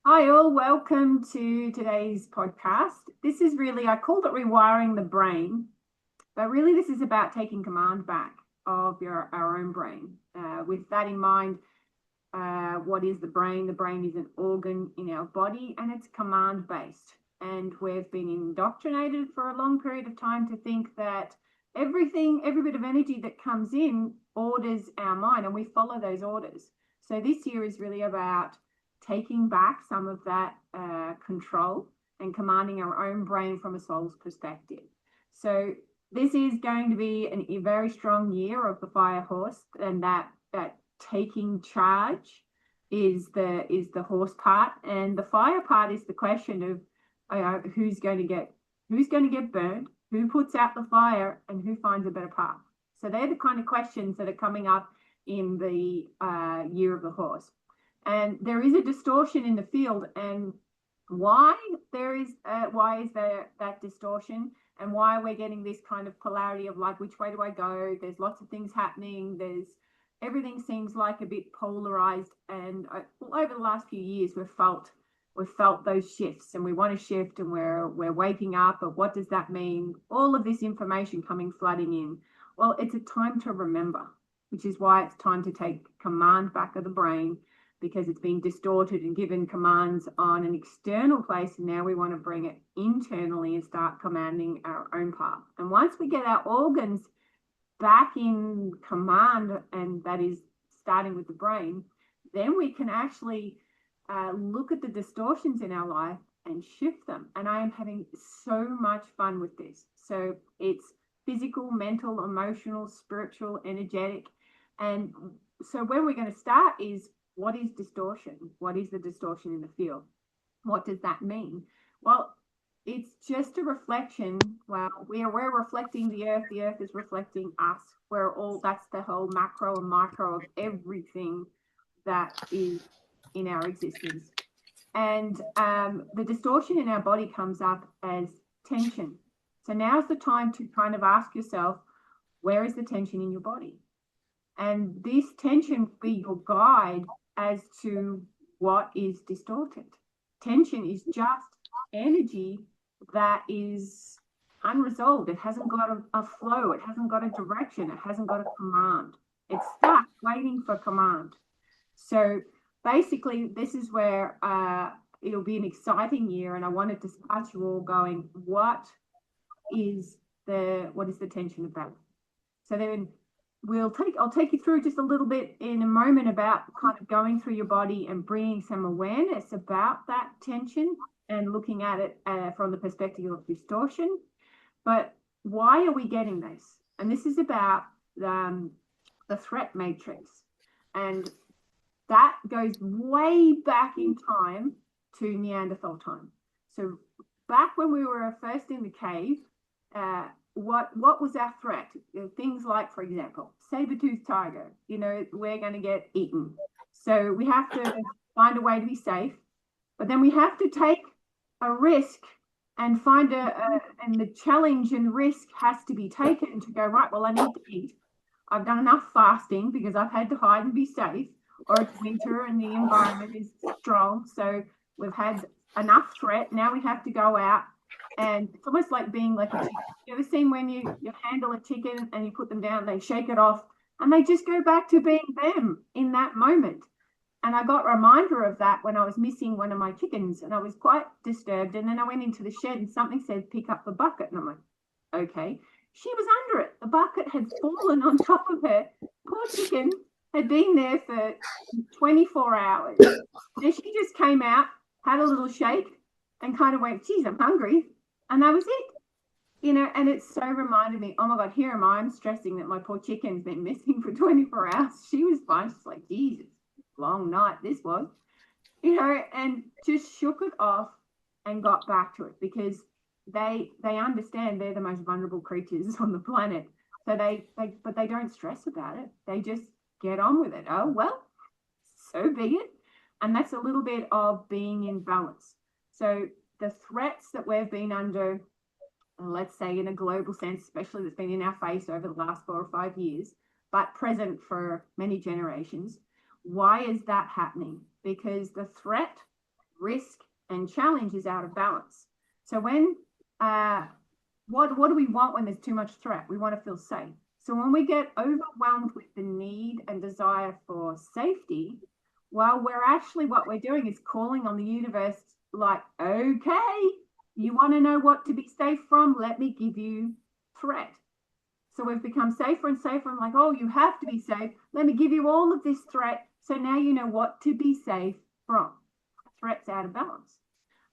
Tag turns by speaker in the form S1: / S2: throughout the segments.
S1: Hi all, welcome to today's podcast. This is really, I called it Rewiring the Brain, but really this is about taking command back of our own brain. With that in mind, what is the brain? The brain is an organ in our body and it's command based. And we've been indoctrinated for a long period of time to think that every bit of energy that comes in orders our mind and we follow those orders. So this year is really about taking back some of that control and commanding our own brain from a soul's perspective. So this is going to be a very strong year of the fire horse, and that taking charge is the horse part, and the fire part is the question of who's going to get burned, who puts out the fire, and who finds a better path. So they're the kind of questions that are coming up in the year of the horse. And there is a distortion in the field, and why is there that distortion, and why we're getting this kind of polarity of like, which way do I go? There's lots of things happening. Everything seems like a bit polarized, and over the last few years we've felt those shifts, and we want to shift, and we're waking up. But what does that mean? All of this information coming flooding in. Well, it's a time to remember, which is why it's time to take command back of the brain, because it's been distorted and given commands on an external place, and now we want to bring it internally and start commanding our own path. And once we get our organs back in command, and that is starting with the brain, then we can actually look at the distortions in our life and shift them. And I am having so much fun with this. So it's physical, mental, emotional, spiritual, energetic. And so where we're going to start is, what is distortion? What is the distortion in the field? What does that mean? Well, it's just a reflection. Well, we're reflecting the earth is reflecting us. That's the whole macro and micro of everything that is in our existence. And the distortion in our body comes up as tension. So now's the time to kind of ask yourself, where is the tension in your body? And this tension will be your guide as to what is distorted. Tension is just energy that is unresolved. It hasn't got a flow. It hasn't got a direction. It hasn't got a command. It's stuck waiting for command. So basically, this is where it'll be an exciting year. And I wanted to start you all going, what is the tension about? So then I'll take you through just a little bit in a moment about kind of going through your body and bringing some awareness about that tension and looking at it from the perspective of distortion. But why are we getting this? And this is about the threat matrix. And that goes way back in time to Neanderthal time. So back when we were first in the cave, what was our threat? Things like, for example, saber-toothed tiger, we're going to get eaten. So we have to find a way to be safe, but then we have to take a risk and and the challenge and risk has to be taken to go, right, well, I need to eat. I've done enough fasting because I've had to hide and be safe, or it's winter and the environment is strong. So we've had enough threat. Now we have to go out. And it's almost like being like a chicken. You ever seen when you handle a chicken and you put them down, they shake it off, and they just go back to being them in that moment. And I got a reminder of that when I was missing one of my chickens, and I was quite disturbed. And then I went into the shed and something said, pick up the bucket. And I'm like, okay. She was under it. The bucket had fallen on top of her. Poor chicken had been there for 24 hours. Then she just came out, had a little shake, and kind of went, geez, I'm hungry. And that was it, and it so reminded me, oh my God, here am I, I'm stressing that my poor chicken's been missing for 24 hours. She was fine. She's like, Jesus, long night this was, and just shook it off and got back to it, because they understand they're the most vulnerable creatures on the planet. So but they don't stress about it. They just get on with it. Oh, well, so be it. And that's a little bit of being in balance. So the threats that we've been under, let's say in a global sense, especially that's been in our face over the last 4 or 5 years, but present for many generations. Why is that happening? Because the threat risk and challenge is out of balance. So when what do we want when there's too much threat? We want to feel safe. So when we get overwhelmed with the need and desire for safety, well, what we're doing is calling on the universe like, okay, you want to know what to be safe from? Let me give you threat. So we've become safer and safer. I'm like, oh, you have to be safe. Let me give you all of this threat. So now you know what to be safe from. Threat's out of balance.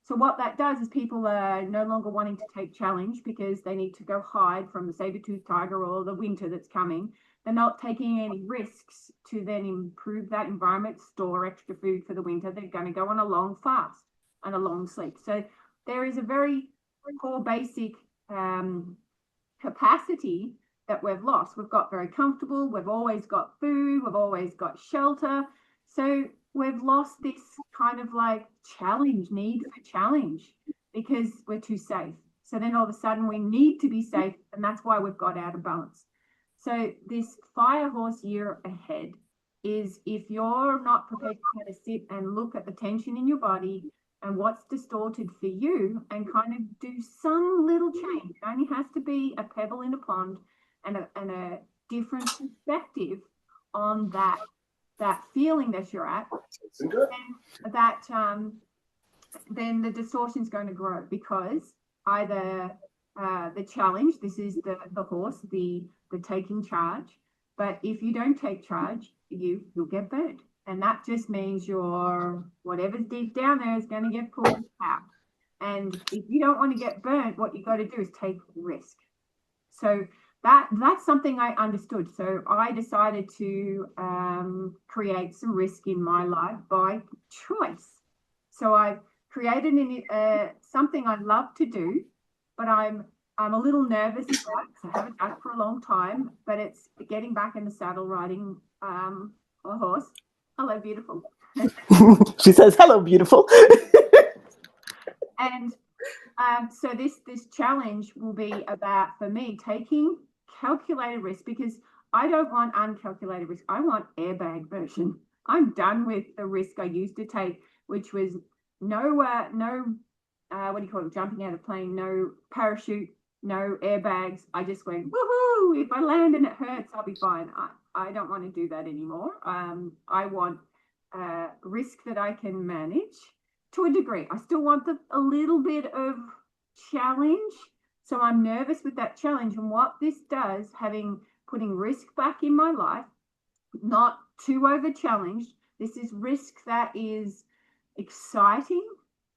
S1: So what that does is people are no longer wanting to take challenge because they need to go hide from the saber-toothed tiger or the winter that's coming. They're not taking any risks to then improve that environment, store extra food for the winter. They're going to go on a long fast and a long sleep. So there is a very core basic capacity that we've lost. We've got very comfortable. We've always got food. We've always got shelter. So we've lost this kind of like need for challenge because we're too safe. So then all of a sudden we need to be safe, and that's why we've got out of balance. So this fire horse year ahead is, if you're not prepared to kind of sit and look at the tension in your body and what's distorted for you and kind of do some little change. It only has to be a pebble in a pond and a different perspective on that feeling that you're at, and that then the distortion is going to grow, because either the challenge, this is the horse, the taking charge, but if you don't take charge, you'll get burnt, and that just means your whatever's deep down there is going to get pulled out. And if you don't want to get burnt, what you got to do is take risk. So that's something I understood. So I decided to create some risk in my life by choice. So I created something I love to do, but I'm a little nervous about it because I haven't done it for a long time. But it's getting back in the saddle, riding a horse. Hello, beautiful.
S2: She says, "Hello, beautiful."
S1: And so this challenge will be about, for me, taking calculated risk, because I don't want uncalculated risk. I want airbag version. I'm done with the risk I used to take, which was no what do you call it, jumping out of plane, no parachute, no airbags. I just went, woohoo, if I land and it hurts, I'll be fine. I don't want to do that anymore. I want risk that I can manage to a degree. I still want a little bit of challenge. So I'm nervous with that challenge. And what this does, putting risk back in my life, not too over challenged. This is risk that is exciting.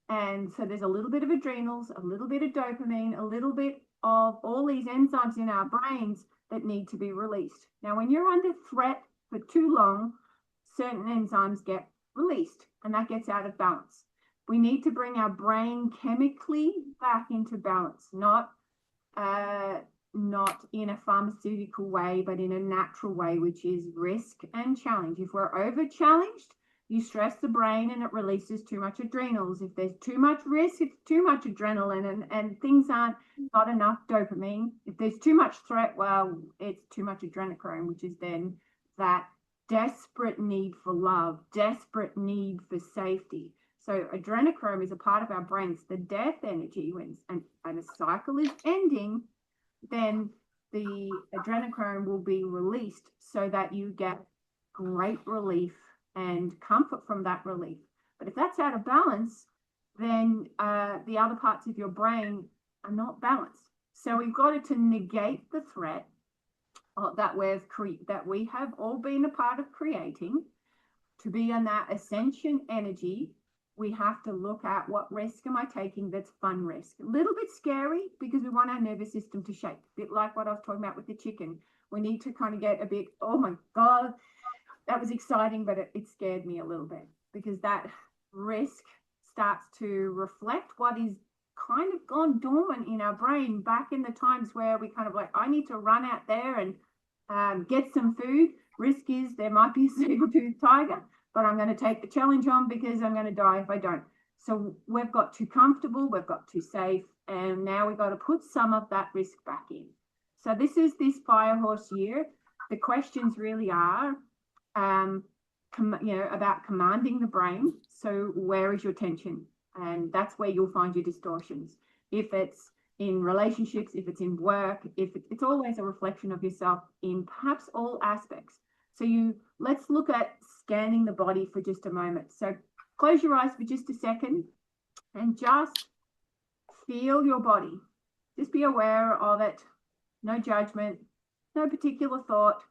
S1: And so there's a little bit of adrenals, a little bit of dopamine, a little bit of all these enzymes in our brains that need to be released. Now, when you're under threat for too long, certain enzymes get released, and that gets out of balance. We need to bring our brain chemically back into balance, not in a pharmaceutical way, but in a natural way, which is risk and challenge. If we're over challenged, you stress the brain and it releases too much adrenals. If there's too much risk, it's too much adrenaline, and things aren't not enough dopamine. If there's too much threat, well, it's too much adrenochrome, which is then that desperate need for love, desperate need for safety. So adrenochrome is a part of our brain. It's the death energy. When and a cycle is ending, then the adrenochrome will be released so that you get great relief and comfort from that relief. But if that's out of balance, then the other parts of your brain are not balanced. So we've got to negate the threat that we have all been a part of creating. To be in that ascension energy, we have to look at what risk am I taking that's fun risk. A little bit scary because we want our nervous system to shake. A bit like what I was talking about with the chicken. We need to kind of get a bit, oh my God, that was exciting, but it scared me a little bit, because that risk starts to reflect what is kind of gone dormant in our brain back in the times where we kind of like, I need to run out there and get some food. Risk is there might be a saber-toothed tiger, but I'm going to take the challenge on because I'm going to die if I don't. So we've got too comfortable, we've got too safe, and now we've got to put some of that risk back in. So this is this fire horse year. The questions really are, about commanding the brain. So where is your tension? And that's where you'll find your distortions. If it's in relationships, if it's in work, it's always a reflection of yourself in perhaps all aspects. So let's look at scanning the body for just a moment. So close your eyes for just a second and just feel your body. Just be aware of it. No judgment, no particular thought.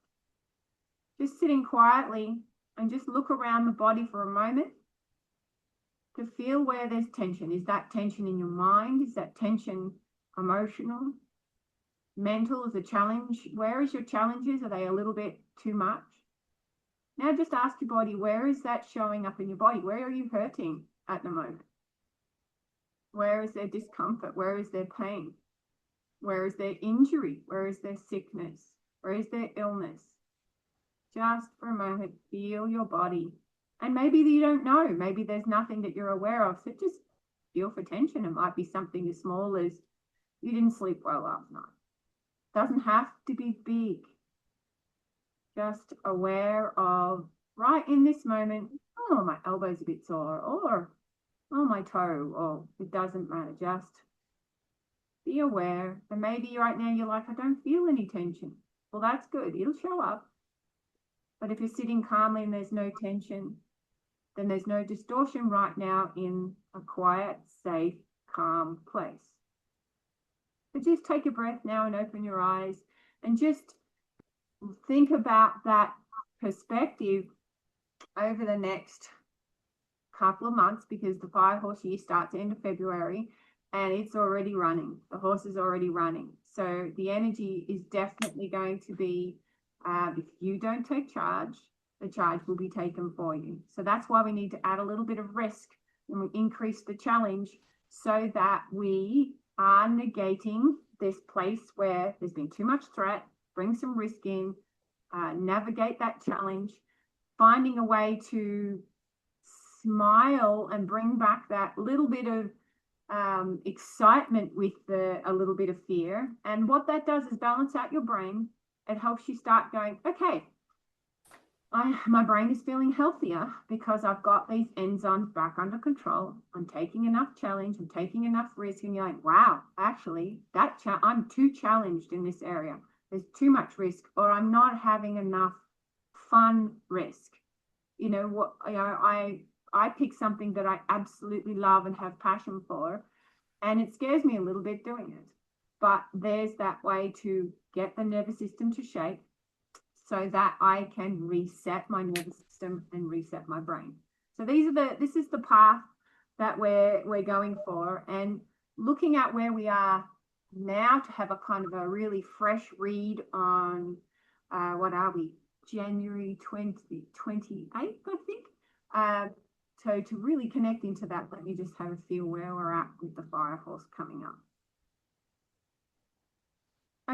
S1: Just sitting quietly and just look around the body for a moment to feel where there's tension. Is that tension in your mind? Is that tension emotional? Mental is a challenge? Where is your challenges? Are they a little bit too much? Now just ask your body, where is that showing up in your body? Where are you hurting at the moment? Where is there discomfort? Where is there pain? Where is there injury? Where is there sickness? Where is there illness? Just for a moment, feel your body. And maybe you don't know. Maybe there's nothing that you're aware of. So just feel for tension. It might be something as small as you didn't sleep well last night. Doesn't have to be big. Just aware of, right in this moment, oh, my elbow's a bit sore, or oh, my toe, or it doesn't matter. Just be aware. And maybe right now you're like, I don't feel any tension. Well, that's good. It'll show up. But if you're sitting calmly and there's no tension, then there's no distortion right now in a quiet, safe, calm place. So just take a breath now and open your eyes and just think about that perspective over the next couple of months, because the fire horse year starts end of February and it's already running. The horse is already running. So the energy is definitely going to be, if you don't take charge, the charge will be taken for you. So that's why we need to add a little bit of risk and we increase the challenge so that we are negating this place where there's been too much threat, bring some risk in, navigate that challenge, finding a way to smile and bring back that little bit of excitement with a little bit of fear. And what that does is balance out your brain. It helps you start going, okay, my brain is feeling healthier because I've got these enzymes back under control. I'm taking enough challenge. I'm taking enough risk. And you're like, wow, actually, I'm too challenged in this area. There's too much risk, or I'm not having enough fun risk. You know what? I pick something that I absolutely love and have passion for, and it scares me a little bit doing it. But there's that way to get the nervous system to shake, so that I can reset my nervous system and reset my brain. So this is the path that we're going for, and looking at where we are now to have a kind of a really fresh read on what are we, January 28th, I think. So to really connect into that, let me just have a feel where we're at with the fire horse coming up.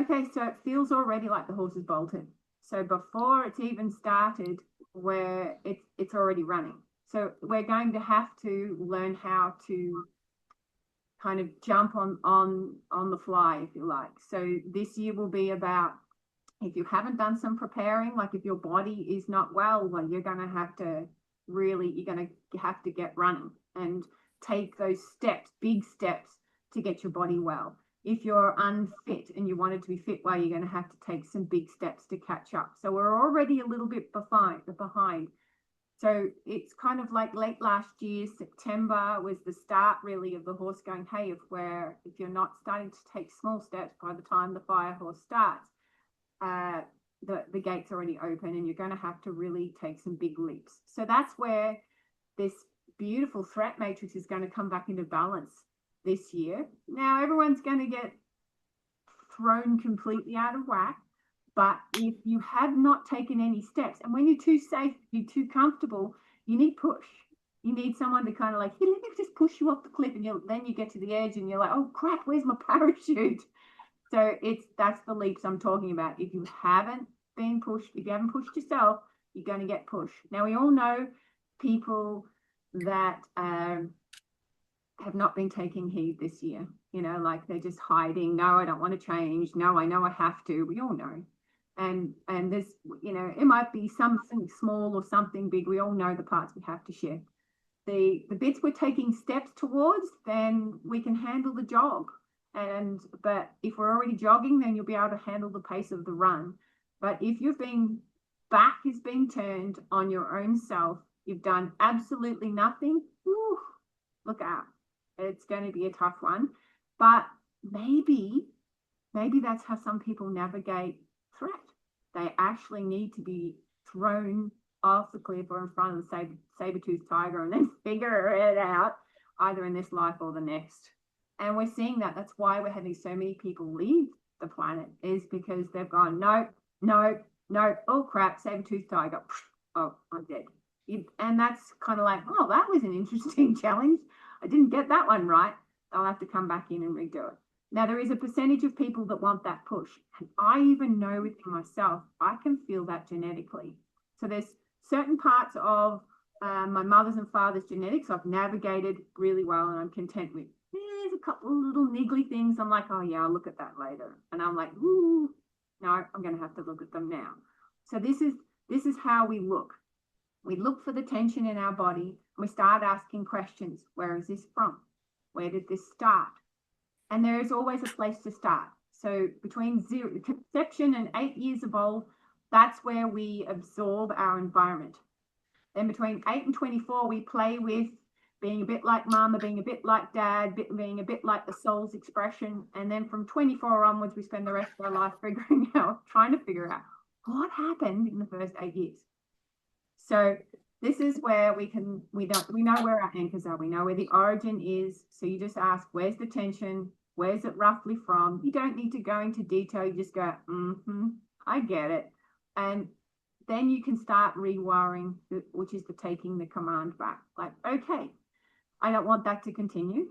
S1: Okay, so it feels already like the horse is bolted. So before it's even started, where it's already running. So we're going to have to learn how to kind of jump on the fly, if you like. So this year will be about, if you haven't done some preparing, like if your body is not well, you're going to have to get running and take those steps, big steps, to get your body well. If you're unfit and you wanted to be fit, you're going to have to take some big steps to catch up. So we're already a little bit behind. So it's kind of like late last year, September was the start really of the horse going, hey, if you're not starting to take small steps by the time the fire horse starts, the gate's already open and you're going to have to really take some big leaps. So that's where this beautiful threat matrix is going to come back into balance this year. Now everyone's going to get thrown completely out of whack, but if you have not taken any steps, and when you're too safe, you're too comfortable, you need push. You need someone to kind of like, hey, let me just push you off the cliff, and then you get to the edge and you're like, oh crap, where's my parachute? So that's the leaps I'm talking about. If you haven't been pushed, if you haven't pushed yourself, you're going to get pushed. Now we all know people that have not been taking heed this year, like they're just hiding. No, I don't want to change. No, I know I have to. We all know. And there's, it might be something small or something big. We all know the parts we have to shift. The bits we're taking steps towards, then we can handle the jog. But if we're already jogging, then you'll be able to handle the pace of the run. But if back is being turned on your own self, you've done absolutely nothing, look out. It's going to be a tough one. But maybe that's how some people navigate threat. They actually need to be thrown off the cliff or in front of the saber-toothed tiger and then figure it out either in this life or the next. And we're seeing that. That's why we're having so many people leave the planet, is because they've gone, no, oh crap, saber-toothed tiger. Oh, I'm dead. And that's kind of like, oh, that was an interesting challenge. I didn't get that one right. I'll have to come back in and redo it. Now, there is a percentage of people that want that push. And I even know within myself, I can feel that genetically. So there's certain parts of my mother's and father's genetics I've navigated really well and I'm content with. There's a couple of little niggly things I'm like, oh yeah, I'll look at that later. And I'm like, ooh, no, I'm going to have to look at them now. So this is how we look. We look for the tension in our body and we start asking questions. Where is this from? Where did this start? And there is always a place to start. So between conception and 8 years of old, that's where we absorb our environment. Then between 8 and 24, we play with being a bit like mama, being a bit like dad, being a bit like the soul's expression. And then from 24 onwards, we spend the rest of our life trying to figure out what happened in the first 8 years. So this is where we know where our anchors are. We know where the origin is. So you just ask, where's the tension? Where's it roughly from? You don't need to go into detail. You just go, I get it. And then you can start rewiring, which is the taking the command back. Like, okay, I don't want that to continue.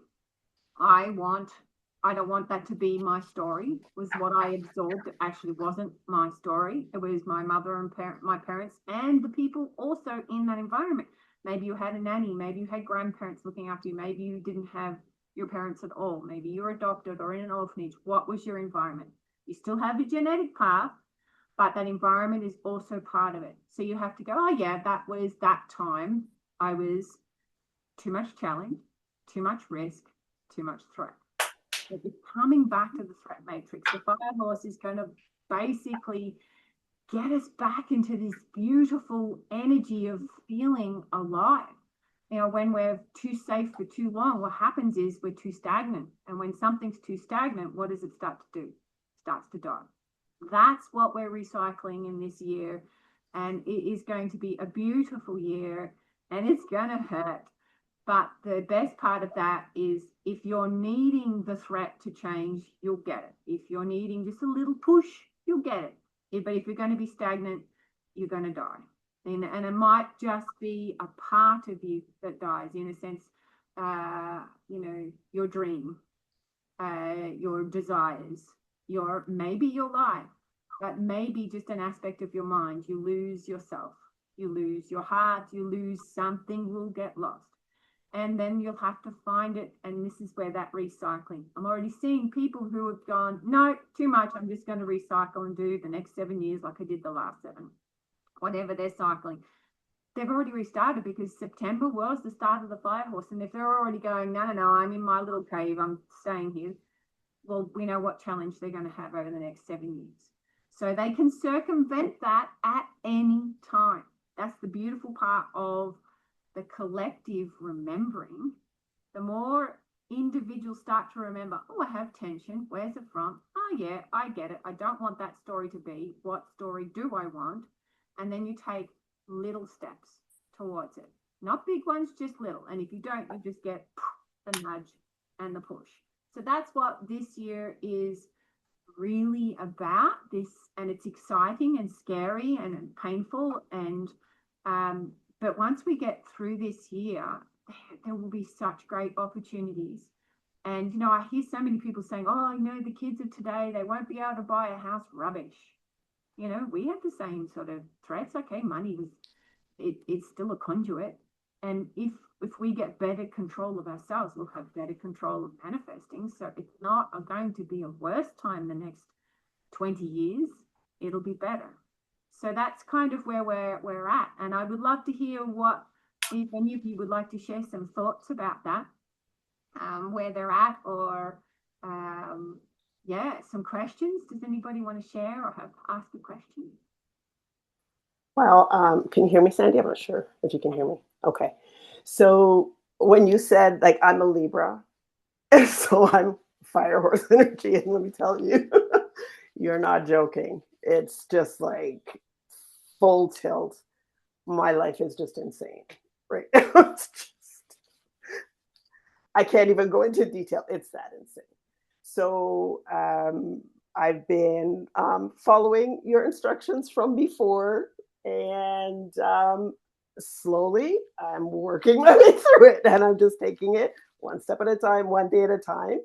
S1: I don't want that to be my story, was what I absorbed. It actually wasn't my story. It was my mother and my parents and the people also in that environment. Maybe you had a nanny, maybe you had grandparents looking after you, maybe you didn't have your parents at all, maybe you were adopted or in an orphanage. What was your environment? You still have a genetic path, but that environment is also part of it. So you have to go, oh yeah, that was that time. I was too much challenge, too much risk, too much threat. But it's coming back to the threat matrix. The fire horse is going to basically get us back into this beautiful energy of feeling alive. When we're too safe for too long, what happens is we're too stagnant. And when something's too stagnant, what does it start to do? It starts to die. That's what we're recycling in this year. And it is going to be a beautiful year and it's going to hurt. But the best part of that is if you're needing the threat to change, you'll get it. If you're needing just a little push, you'll get it. But if you're going to be stagnant, you're going to die. And it might just be a part of you that dies, in a sense, your dream, your desires, maybe your life, but maybe just an aspect of your mind. You lose yourself, you lose your heart, you lose something will get lost. And then you'll have to find it. And this is where that recycling. I'm already seeing people who have gone, no, too much. I'm just going to recycle and do the next 7 years like I did the last 7. Whatever they're cycling. They've already restarted because September was the start of the fire horse. And if they're already going, no, I'm in my little cave, I'm staying here. Well, we know what challenge they're going to have over the next 7 years. So they can circumvent that at any time. That's the beautiful part of the collective remembering. The more individuals start to remember, oh, I have tension. Where's it from? Oh, yeah, I get it. I don't want that story to be. What story do I want? And then you take little steps towards it. Not big ones, just little. And if you don't, you just get the nudge and the push. So that's what this year is really about. And it's exciting and scary and painful. But once we get through this year, there will be such great opportunities. And, I hear so many people saying, oh, the kids of today, they won't be able to buy a house. Rubbish. We had the same sort of threats. Okay, money it's still a conduit. And if we get better control of ourselves, we'll have better control of manifesting. So it's not going to be a worse time the next 20 years. it'll be better. So that's kind of where we're at. And I would love to hear what, if any of you would like to share some thoughts about that, where they're at, or some questions. Does anybody want to share or ask a question?
S2: Well, can you hear me, Sandy? I'm not sure if you can hear me. Okay. So when you said, like, I'm a Libra, so I'm fire horse energy, and let me tell you, you're not joking. It's just like full tilt. My life is just insane right now. I can't even go into detail. It's that insane. So I've been following your instructions from before, and slowly I'm working my way through it, and I'm just taking it one step at a time, one day at a time,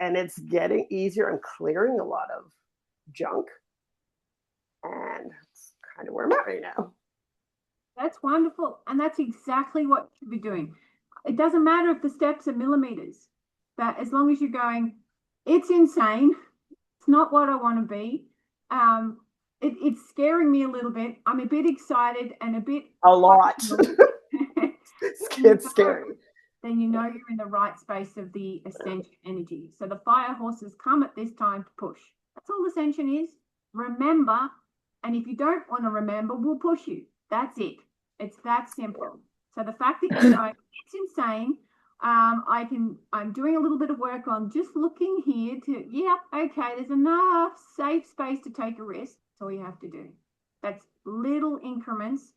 S2: and it's getting easier and clearing a lot of junk, and that's kind of where I'm at right now.
S1: That's wonderful. And that's exactly what you should be doing. It doesn't matter if the steps are millimeters, but as long as you're going, it's insane. It's not what I want to be. It's scaring me a little bit. I'm a bit excited and a bit
S2: a lot. It's scary.
S1: Then you know you're in the right space of the ascension energy. So the fire horses come at this time to push. That's all ascension is. Remember, and if you don't want to remember, we'll push you. That's it. It's that simple. So the fact that you're going, it's insane. I'm doing a little bit of work on just looking here to, okay, there's enough safe space to take a risk. That's all you have to do. That's little increments.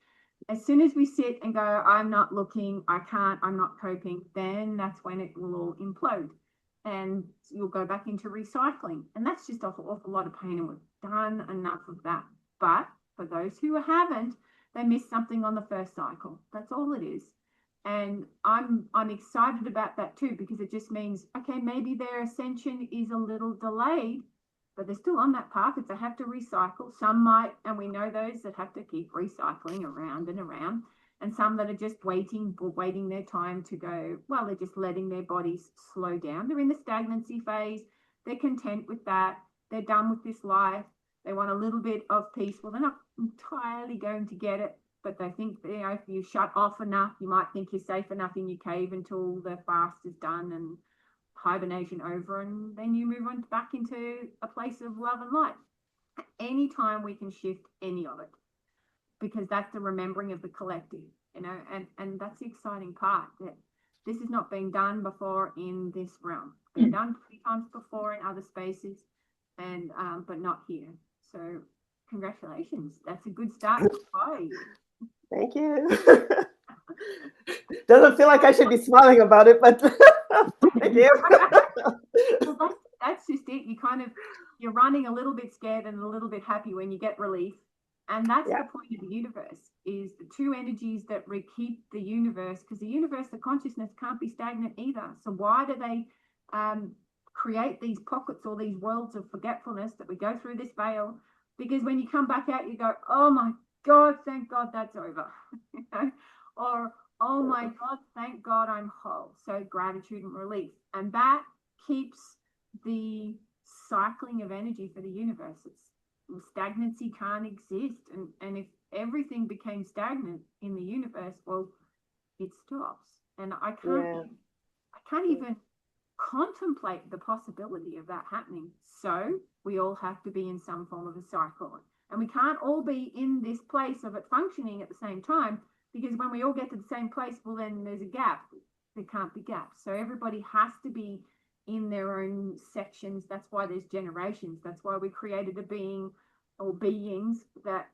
S1: As soon as we sit and go, I'm not looking, I can't, I'm not coping, then that's when it will all implode. And you'll go back into recycling. And that's just an awful lot of pain, and we've done enough of that. But for those who haven't, they missed something on the first cycle. That's all it is. And I'm excited about that too, because it just means, okay, maybe their ascension is a little delayed, but they're still on that path. If they have to recycle, some might, and we know those that have to keep recycling around and around, and some that are just waiting their time to go, well, they're just letting their bodies slow down. They're in the stagnancy phase. They're content with that. They're done with this life. They want a little bit of peace. Well, they're not entirely going to get it, but they think, if you shut off enough, you might think you're safe enough in your cave until the fast is done and hibernation over, and then you move on back into a place of love and light. Anytime we can shift any of it, because that's the remembering of the collective, and that's the exciting part, that this has not been done before in this realm. It's been done 3 times before in other spaces, and but not here. So congratulations. That's a good start to fire you.
S2: Thank you. Doesn't feel like I should be smiling about it, but thank you.
S1: Well, that's just it. You're running a little bit scared and a little bit happy when you get relief. And that's the point of the universe, is the two energies that keep the universe, because the universe, the consciousness, can't be stagnant either. So why do they create these pockets or these worlds of forgetfulness that we go through this veil? Because when you come back out, you go, oh my God, thank God that's over. Or, oh my God, thank God I'm whole. So gratitude and relief. And that keeps the cycling of energy for the universe. Stagnancy can't exist. And if everything became stagnant in the universe, well, it stops. And I can't even contemplate the possibility of that happening. So we all have to be in some form of a cycle. And we can't all be in this place of it functioning at the same time, because when we all get to the same place, well, then there's a gap. There can't be gaps. So everybody has to be in their own sections. That's why there's generations. That's why we created a being or beings that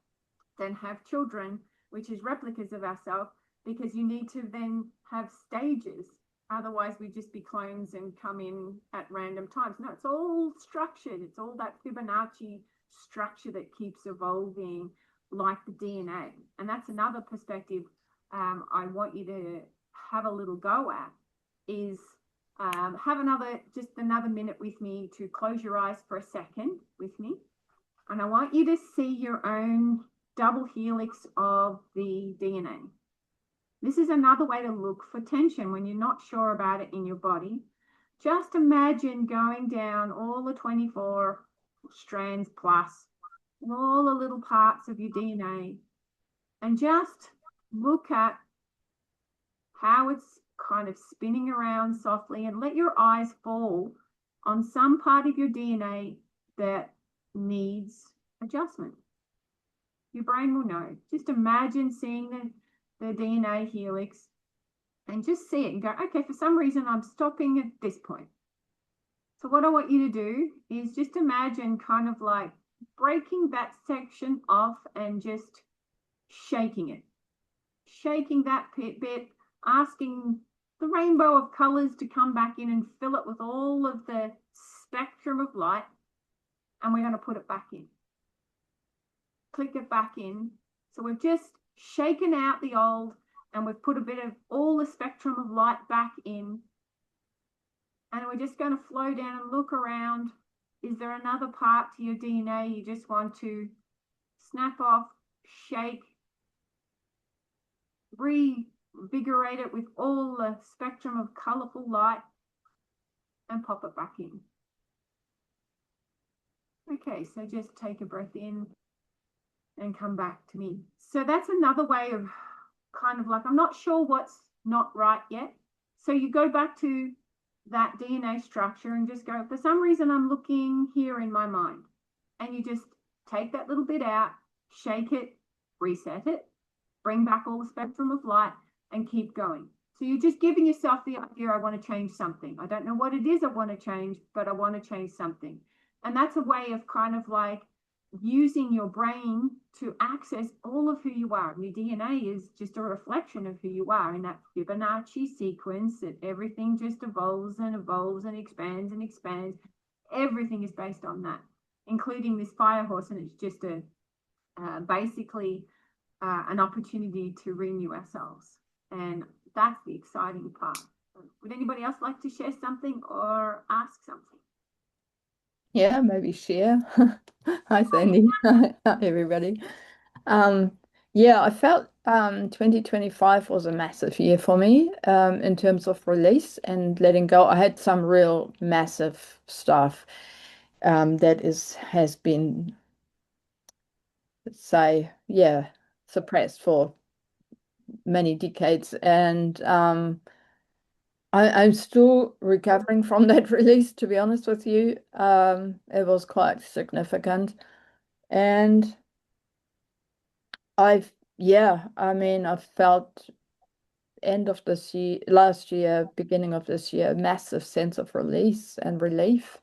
S1: then have children, which is replicas of ourselves, because you need to then have stages. Otherwise, we just be clones and come in at random times. No, it's all structured. It's all that Fibonacci structure that keeps evolving, like the DNA. And that's another perspective I want you to have a little go at, is have another minute with me to close your eyes for a second with me. And I want you to see your own double helix of the DNA. This is another way to look for tension when you're not sure about it in your body. Just imagine going down all the 24 strands plus and all the little parts of your DNA, and just look at how it's kind of spinning around softly, and let your eyes fall on some part of your DNA that needs adjustment. Your brain will know. Just imagine seeing the DNA helix and just see it and go, okay, for some reason I'm stopping at this point. So what I want you to do is just imagine kind of like breaking that section off and just shaking it. Shaking that bit, asking the rainbow of colors to come back in and fill it with all of the spectrum of light. And we're going to put it back in. Click it back in. So we've just shaken out the old and we've put a bit of all the spectrum of light back in. And we're just going to flow down and look around. Is there another part to your DNA you just want to snap off, shake, reinvigorate it with all the spectrum of colorful light, and pop it back in? Okay, so just take a breath in and come back to me. So that's another way of kind of like, I'm not sure what's not right yet. So you go back to that DNA structure and just go, for some reason I'm looking here in my mind. And you just take that little bit out, shake it, reset it, bring back all the spectrum of light, and keep going. So you're just giving yourself the idea, I want to change something. I don't know what it is I want to change, but I want to change something. And that's a way of kind of like using your brain to access all of who you are. Your DNA is just a reflection of who you are in that Fibonacci sequence, that everything just evolves and evolves and expands and expands. Everything is based on that, including this fire horse, and it's just a basically an opportunity to renew ourselves. And that's the exciting part. Would anybody else like to share something or ask something?
S3: Yeah, maybe share. Hi, Sandy. Hi, everybody. Yeah, I felt 2025 was a massive year for me in terms of release and letting go. I had some real massive stuff that has been, let's say, yeah, suppressed for many decades. And I'm still recovering from that release, to be honest with you. It was quite significant. And yeah, I mean, I've felt end of this year, last year, beginning of this year, a massive sense of release and relief.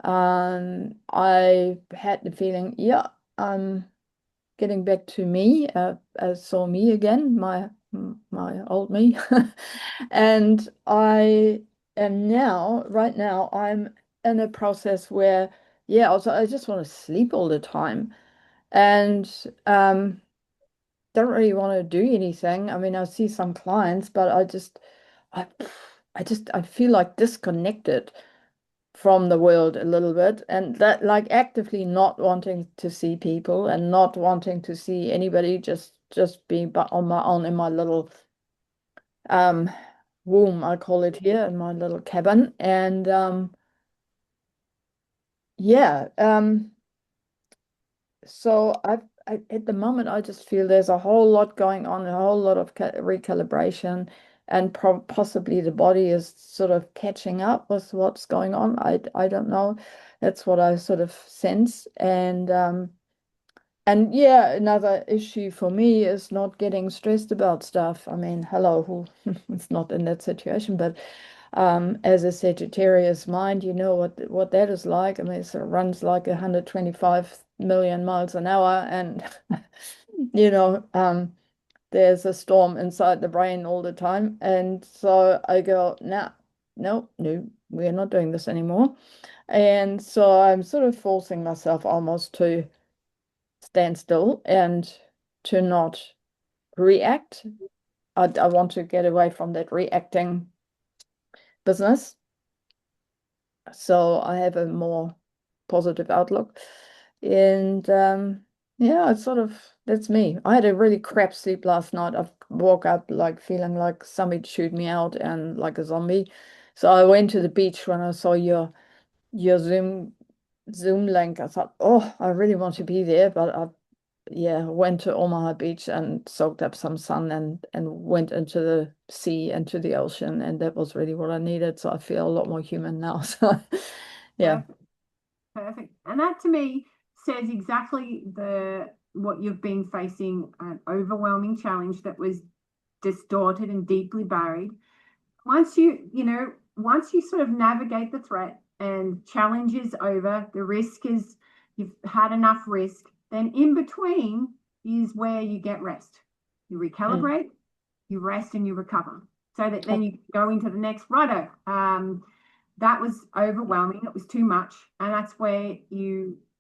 S3: I had the feeling, yeah, I'm getting back to me. I saw me again, my old me, and I am now, right now, I'm in a process where, yeah, also I just want to sleep all the time, and don't really want to do anything. I mean, I see some clients, but I, I feel like disconnected from the world a little bit, and that like actively not wanting to see people and not wanting to see anybody, just being on my own in my little um womb, I call it here, in my little cabin. And yeah, so at the moment, I just feel there's a whole lot going on, a whole lot of recalibration, and possibly the body is sort of catching up with what's going on. I don't know. That's what I sort of sense. And yeah, another issue for me is not getting stressed about stuff. I mean, hello, who is not in that situation, but as a Sagittarius mind, you know what that is like. I mean, it runs like 125 million miles an hour, and you know, there's a storm inside the brain all the time. And so I go, nah, no, we're not doing this anymore. And so I'm sort of forcing myself almost to stand still and to not react. I want to get away from that reacting business. So I have a more positive outlook. And yeah, it's sort of that's me. I had a really crap sleep last night. I woke up like feeling like somebody chewed me out and like a zombie. So I went to the beach when I saw your Zoom Zoom link. I thought, oh, I really want to be there, but I went to Omaha Beach and soaked up some sun and went into the sea, into the ocean, and that was really what I needed. So I feel a lot more human now. So yeah.
S1: Perfect. Perfect. And that to me says exactly what you've been facing, an overwhelming challenge that was distorted and deeply buried. Once you sort of navigate the threat and challenge is over, the risk is, you've had enough risk, then in between is where you get rest. You recalibrate, you rest, and you recover, so that then you go into the next righto. That was overwhelming. It was too much. And that's where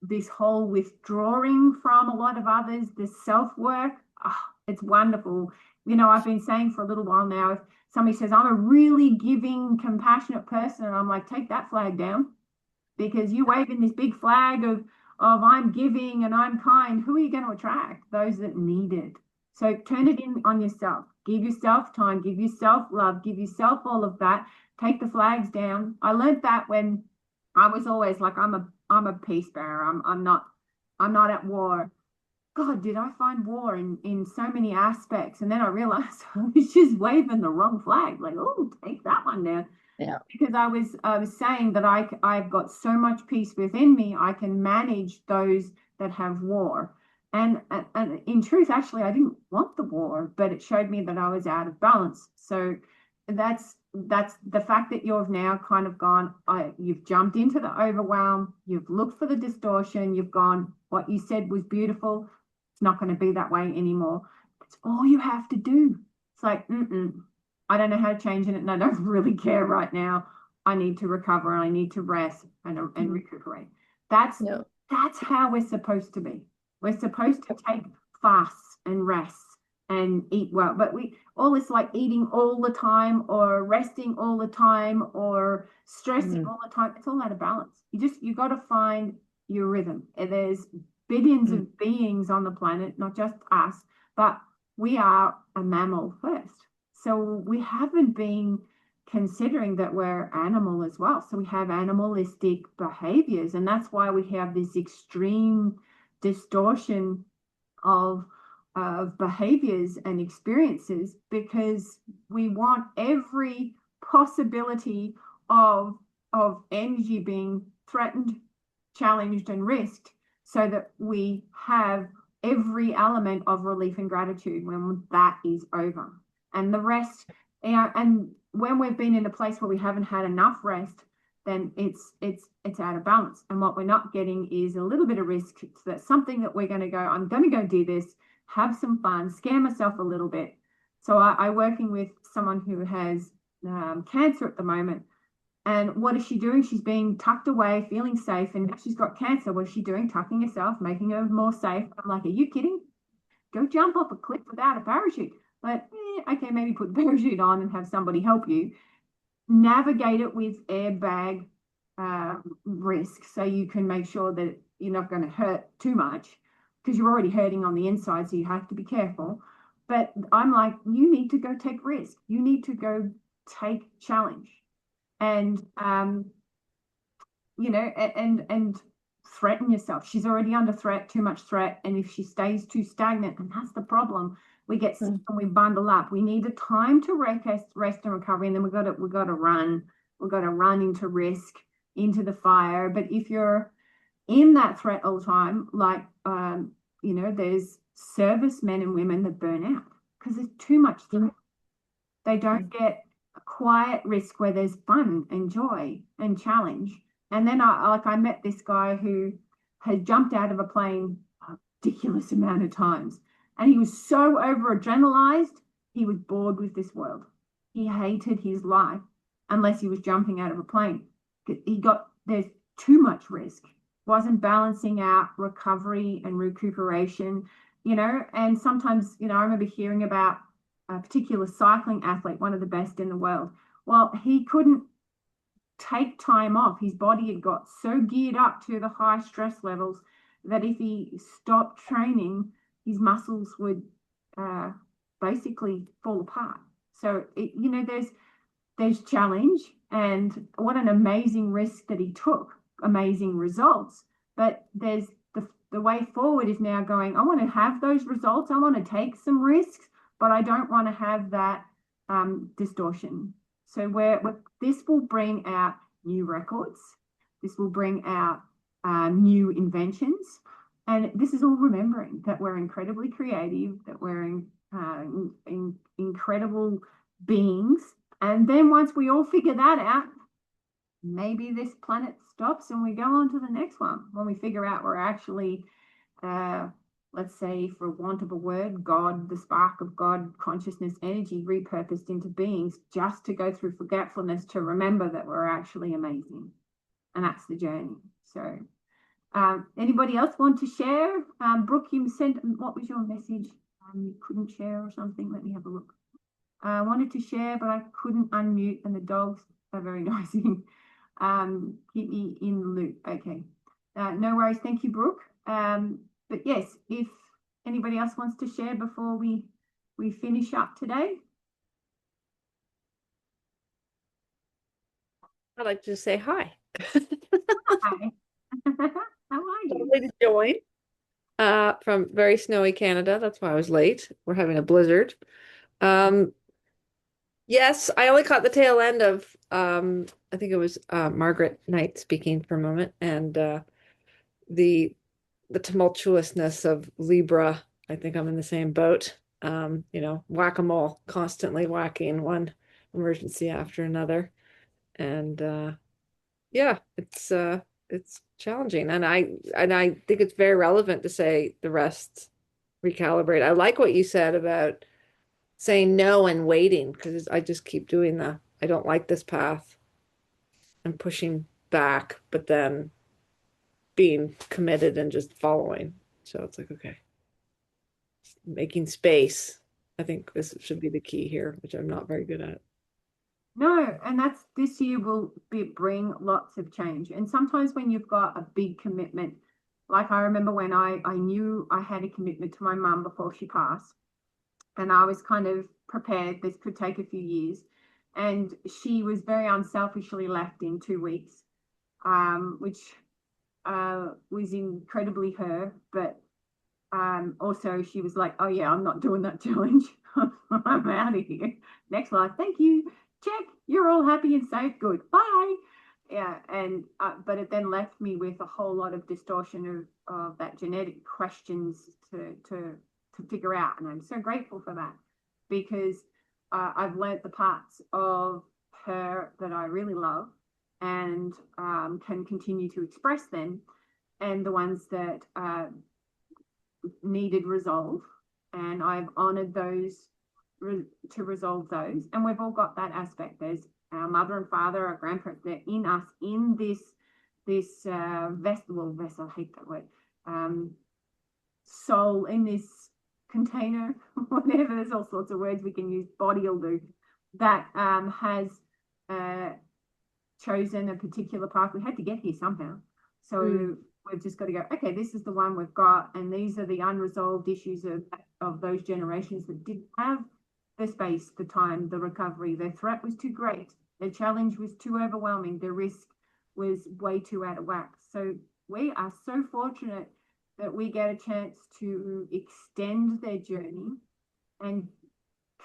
S1: this whole withdrawing from a lot of others, this self-work, it's wonderful. I've been saying for a little while now, if somebody says, I'm a really giving, compassionate person, and I'm like, take that flag down, because you're waving this big flag of I'm giving and I'm kind. Who are you going to attract? Those that need it. So turn it in on yourself. Give yourself time, give yourself love, give yourself all of that. Take the flags down. I learned that when I was always like, I'm a peace bearer. I'm not at war. God, did I find war in so many aspects? And then I realized I was just waving the wrong flag. Like, oh, take that one down.
S3: Yeah.
S1: Because I was saying that I've got so much peace within me, I can manage those that have war. And in truth, actually, I didn't want the war, but it showed me that I was out of balance. So that's the fact that you've now kind of gone, you've jumped into the overwhelm, you've looked for the distortion, you've gone, what you said was beautiful, it's not going to be that way anymore. That's all you have to do. It's like, I don't know how to change it, and I don't really care right now. I need to recover, and I need to rest and recuperate. That's how we're supposed to be. We're supposed to take fasts and rest and eat well, but all this like eating all the time or resting all the time or stressing all the time, it's all out of balance. You got to find your rhythm. And there's billions of beings on the planet, not just us, but we are a mammal first. So we haven't been considering that we're animal as well. So we have animalistic behaviors, and that's why we have this extreme distortion of behaviors and experiences, because we want every possibility of energy being threatened, challenged, and risked, so that we have every element of relief and gratitude when that is over. And the rest, and when we've been in a place where we haven't had enough rest, then it's out of balance. And what we're not getting is a little bit of risk. So that's something that we're going to go, I'm going to go do this, have some fun, scare myself a little bit. So I'm working with someone who has cancer at the moment. And what is she doing? She's being tucked away, feeling safe, and now she's got cancer. What is she doing? Tucking herself, making her more safe. I'm like, are you kidding? Go jump off a cliff without a parachute. But okay, maybe put the parachute on and have somebody help you. Navigate it with airbag risk, so you can make sure that you're not going to hurt too much, because you're already hurting on the inside, so you have to be careful. But I'm like, you need to go take risk. You need to go take challenge. And and threaten yourself. She's already under threat, too much threat, and if she stays too stagnant, and that's the problem, we get sick and we bundle up. We need a time to rest and recovery, and then we've got to run into risk, into the fire. But if you're in that threat all the time, like there's servicemen and women that burn out because there's too much threat. They don't get a quiet risk where there's fun and joy and challenge. And then I met this guy who had jumped out of a plane a ridiculous amount of times. And he was so over adrenalized, he was bored with this world. He hated his life unless he was jumping out of a plane. There's too much risk. Wasn't balancing out recovery and recuperation, and sometimes, I remember hearing about a particular cycling athlete, one of the best in the world. Well, he couldn't take time off. His body had got so geared up to the high stress levels that if he stopped training, his muscles would basically fall apart. So there's challenge, and what an amazing risk that he took. amazing results. But there's the way forward is now going, I want to have those results. I want to take some risks, but I don't want to have that distortion. So this will bring out new records. This will bring out new inventions. And this is all remembering that we're incredibly creative, that we're incredible beings. And then once we all figure that out, maybe this planet stops and we go on to the next one. When we figure out we're actually, let's say, for want of a word, God, the spark of God, consciousness, energy, repurposed into beings just to go through forgetfulness to remember that we're actually amazing. And that's the journey. So anybody else want to share? Brooke, you sent, what was your message? You couldn't share or something? Let me have a look. I wanted to share, but I couldn't unmute, and the dogs are very noisy. Keep me in the loop. Okay. No worries. Thank you, Brooke. But yes, if anybody else wants to share before we finish up today.
S4: I'd like to say hi.
S1: Hi. How are you?
S4: Lovely to join from very snowy Canada. That's why I was late. We're having a blizzard. Yes, I only caught the tail end of I think it was Margaret Knight speaking for a moment, and the tumultuousness of Libra. I think I'm in the same boat. Whack-a-mole, constantly whacking one emergency after another. And yeah, it's challenging. And I think it's very relevant to say the rest recalibrate. I like what you said about saying no and waiting, because I just keep doing that. I don't like this path. I'm pushing back, but then being committed and just following. So it's like, okay, making space. I think this should be the key here, which I'm not very good at.
S1: No, and this year will bring lots of change. And sometimes when you've got a big commitment, like I remember when I knew I had a commitment to my mum before she passed, and I was kind of prepared this could take a few years, and she was very unselfishly left in 2 weeks, which was incredibly her, but also she was like, oh yeah, I'm not doing that challenge. I'm out of here. Next life, thank you. Check, you're all happy and safe. Good, bye. Yeah, and but it then left me with a whole lot of distortion of that genetic questions to figure out, and I'm so grateful for that, because I've learnt the parts of her that I really love and can continue to express them, and the ones that needed resolve, and I've honored those to resolve those. And we've all got that aspect. There's our mother and father, our grandparents, they're in us, in this vessel, I hate that word, soul, in this container, whatever, there's all sorts of words we can use, body will do, that has chosen a particular path. We had to get here somehow. So we've just got to go, okay, this is the one we've got, and these are the unresolved issues of those generations that didn't have the space, the time, the recovery. Their threat was too great. Their challenge was too overwhelming. Their risk was way too out of whack. So we are so fortunate that we get a chance to extend their journey and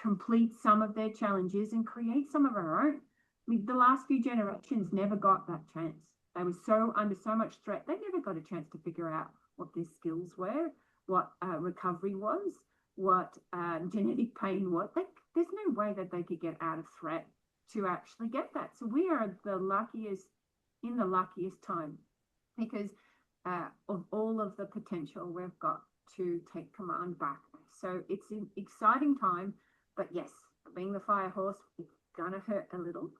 S1: complete some of their challenges and create some of our own. I mean, the last few generations never got that chance. They were so under so much threat, they never got a chance to figure out what their skills were, what recovery was, what genetic pain was. There's no way that they could get out of threat to actually get that. So we are the luckiest, in the luckiest time, because of all of the potential we've got to take command back. So it's an exciting time, but yes, being the fire horse, it's gonna hurt a little.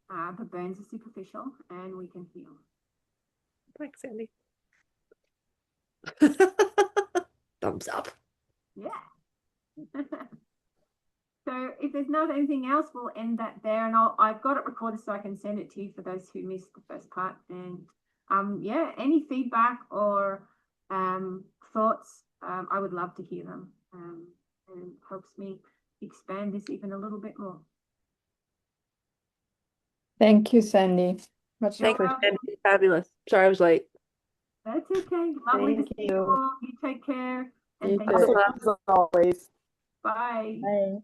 S1: But burns are superficial and we can heal.
S4: Thanks, Sandy. Thumbs up.
S1: Yeah. So if there's not anything else, we'll end that there. And I've got it recorded so I can send it to you for those who missed the first part. And yeah, any feedback or thoughts, I would love to hear them. And helps me expand this even a little bit more.
S3: Thank you, Sandy. Much
S4: Thank you,
S3: appreciated.
S4: Sandy. Fabulous. Sorry I was late.
S1: That's okay. Lovely to
S2: Thank
S1: see you
S2: you.
S1: all. You take care. And
S3: You
S1: thank
S3: too.
S1: you.
S2: Awesome as always.
S1: Bye.
S3: Bye.